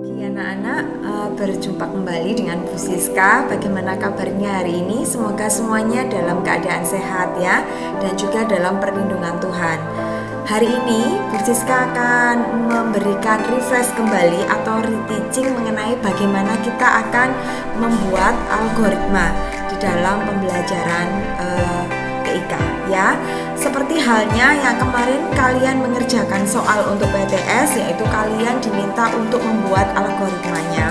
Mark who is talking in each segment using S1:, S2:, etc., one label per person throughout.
S1: Pagi anak-anak, berjumpa kembali dengan Bu Siska. Bagaimana kabarnya hari ini? Semoga semuanya dalam keadaan sehat ya, dan juga dalam perlindungan Tuhan. Hari ini Bu Siska akan memberikan refresh kembali atau reteaching mengenai bagaimana kita akan membuat algoritma di dalam pembelajaran TIK ya. Seperti halnya yang kemarin kalian mengerjakan soal untuk PTS, yaitu kalian diminta untuk membuat algoritmanya,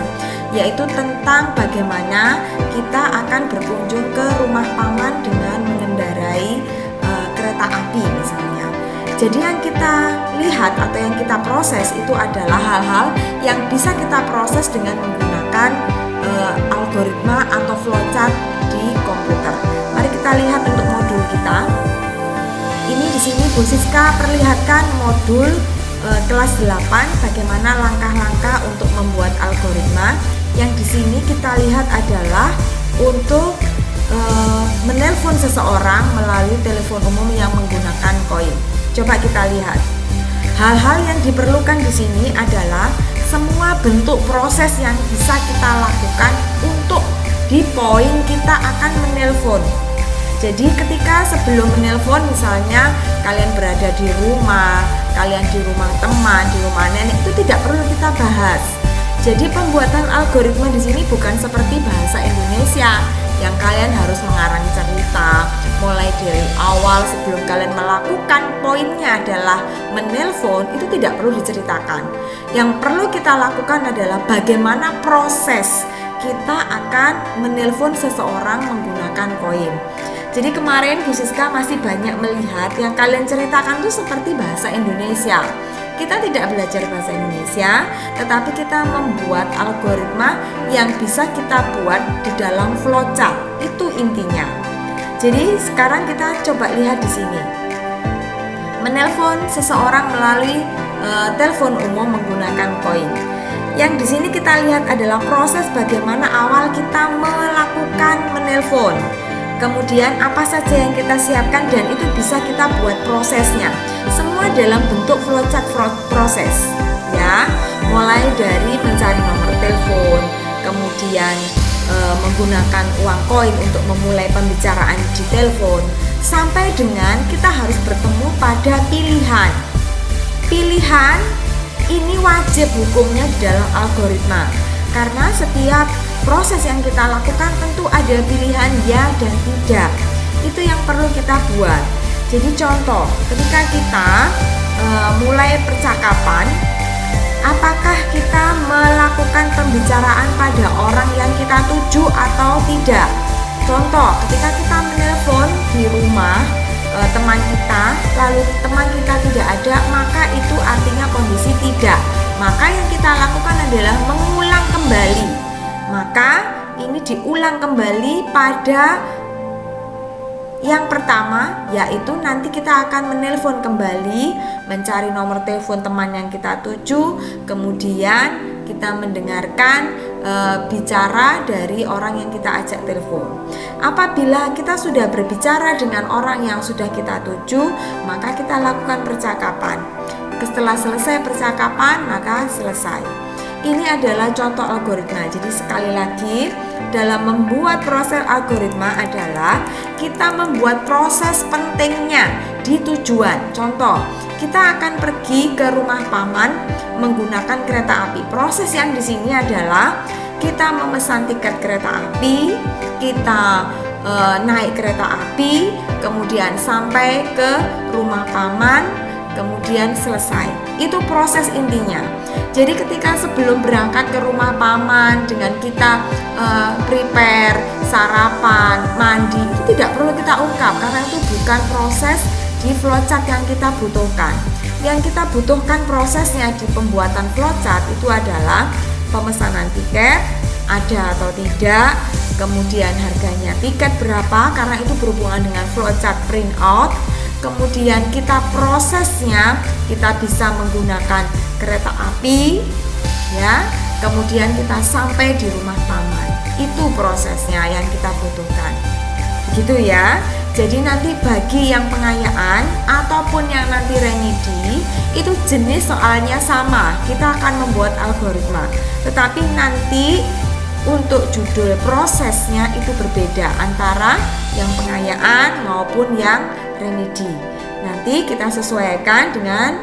S1: yaitu tentang bagaimana kita akan berkunjung ke rumah paman dengan mengendarai kereta api misalnya. Jadi yang kita lihat atau yang kita proses itu adalah hal-hal yang bisa kita proses dengan menggunakan algoritma atau flowchart di komputer. Mari kita lihat untuk modul kita. Ini di sini Bu Siska perlihatkan modul kelas 8 bagaimana langkah-langkah untuk membuat algoritma. Yang di sini kita lihat adalah untuk menelpon seseorang melalui telepon umum yang menggunakan koin. Coba kita lihat. Hal-hal yang diperlukan di sini adalah semua bentuk proses yang bisa kita lakukan untuk di poin kita akan menelpon. Jadi ketika sebelum menelpon, misalnya kalian berada di rumah, kalian di rumah teman, di rumah nenek, itu tidak perlu kita bahas. Jadi pembuatan algoritma di sini bukan seperti bahasa Indonesia yang kalian harus mengarang cerita mulai dari awal sebelum kalian melakukan poinnya adalah menelpon, itu tidak perlu diceritakan. Yang perlu kita lakukan adalah bagaimana proses kita akan menelpon seseorang menggunakan koin. Jadi kemarin Bu Siska masih banyak melihat yang kalian ceritakan itu seperti bahasa Indonesia. Kita tidak belajar bahasa Indonesia, tetapi kita membuat algoritma yang bisa kita buat di dalam flowchart. Itu intinya. Jadi sekarang kita coba lihat di sini. Menelpon seseorang melalui telepon umum menggunakan koin. Yang di sini kita lihat adalah proses bagaimana awal kita melakukan menelpon. Kemudian apa saja yang kita siapkan dan itu bisa kita buat prosesnya. Semua dalam bentuk flowchart proses ya. Mulai dari mencari nomor telepon, kemudian menggunakan uang koin untuk memulai pembicaraan di telepon, sampai dengan kita harus bertemu pada pilihan. Pilihan ini wajib hukumnya di dalam algoritma. Karena setiap proses yang kita lakukan tentu ada pilihan ya dan tidak. Itu yang perlu kita buat. Jadi contoh, ketika kita mulai percakapan, apakah kita melakukan pembicaraan pada orang yang kita tuju atau tidak? Contoh, ketika kita menelpon di rumah teman kita, lalu teman kita tidak ada, maka itu artinya kondisi tidak. Maka yang kita lakukan adalah mengulang kembali. Maka ini diulang kembali pada yang pertama, yaitu nanti kita akan menelpon kembali, mencari nomor telepon teman yang kita tuju, kemudian kita mendengarkan bicara dari orang yang kita ajak telepon. Apabila kita sudah berbicara dengan orang yang sudah kita tuju, maka kita lakukan percakapan. Setelah selesai percakapan, maka selesai. Ini adalah contoh algoritma. Jadi sekali lagi, dalam membuat proses algoritma adalah kita membuat proses pentingnya di tujuan. Contoh, kita akan pergi ke rumah paman menggunakan kereta api. Proses yang di sini adalah kita memesan tiket kereta api, kita naik kereta api, kemudian sampai ke rumah paman, kemudian selesai. Itu proses intinya. Jadi ketika sebelum berangkat ke rumah paman dengan kita prepare, sarapan, mandi, itu tidak perlu kita ungkap karena itu bukan proses di flowchart yang kita butuhkan. Yang kita butuhkan prosesnya di pembuatan flowchart itu adalah pemesanan tiket, ada atau tidak, kemudian harganya tiket berapa karena itu berhubungan dengan flowchart printout. Kemudian kita prosesnya, kita bisa menggunakan kereta api ya. Kemudian kita sampai di rumah paman. Itu prosesnya yang kita butuhkan. Gitu ya. Jadi nanti bagi yang pengayaan ataupun yang nanti remedi itu jenis soalnya sama, kita akan membuat algoritma. Tetapi nanti untuk judul prosesnya itu berbeda antara yang pengayaan maupun yang remedi. Nanti kita sesuaikan dengan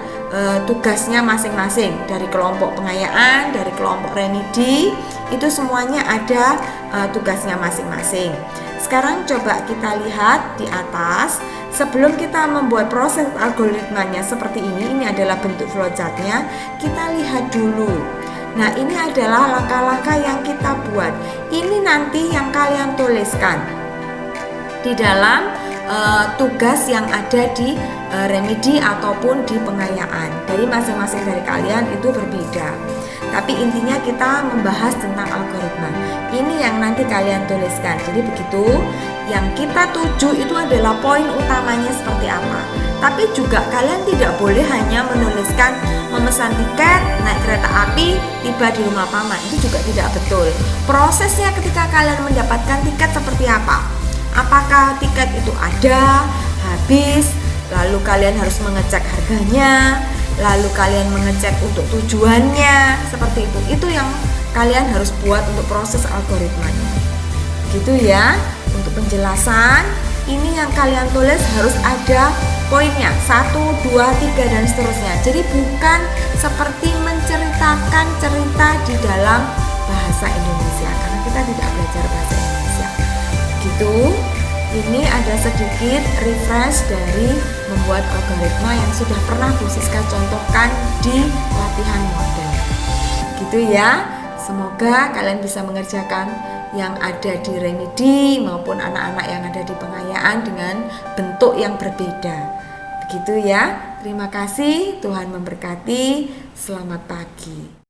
S1: tugasnya masing-masing. Dari kelompok pengayaan, dari kelompok remedi, itu semuanya ada tugasnya masing-masing. Sekarang coba kita lihat di atas. Sebelum kita membuat proses algoritmanya seperti ini adalah bentuk flowchartnya. Kita lihat dulu. Nah, ini adalah langkah-langkah yang kita buat. Ini nanti yang kalian tuliskan di dalam tugas yang ada di remedi ataupun di pengayaan. Dari masing-masing dari kalian itu berbeda. Tapi intinya kita membahas tentang algoritma. Ini yang nanti kalian tuliskan. Jadi begitu, yang kita tuju itu adalah poin utamanya seperti apa. Tapi juga kalian tidak boleh hanya menuliskan memesan tiket, naik kereta api, tiba di rumah paman. Itu juga tidak betul. Prosesnya ketika kalian mendapatkan tiket seperti apa? Apakah tiket itu ada, habis, lalu kalian harus mengecek harganya, lalu kalian mengecek untuk tujuannya, seperti itu. Itu yang kalian harus buat untuk proses algoritmanya. Gitu ya. Untuk penjelasan, ini yang kalian tulis harus ada poinnya 1, 2, 3 dan seterusnya. Jadi bukan seperti menceritakan cerita di dalam bahasa Indonesia, karena kita tidak belajar bahasa Indonesia. Gitu. Ini ada sedikit refresh dari membuat algoritma yang sudah pernah Bu Siska contohkan di latihan model. Gitu ya. Semoga kalian bisa mengerjakan yang ada di remedi maupun anak-anak yang ada di pengayaan dengan bentuk yang berbeda. Begitu ya. Terima kasih, Tuhan memberkati. Selamat pagi.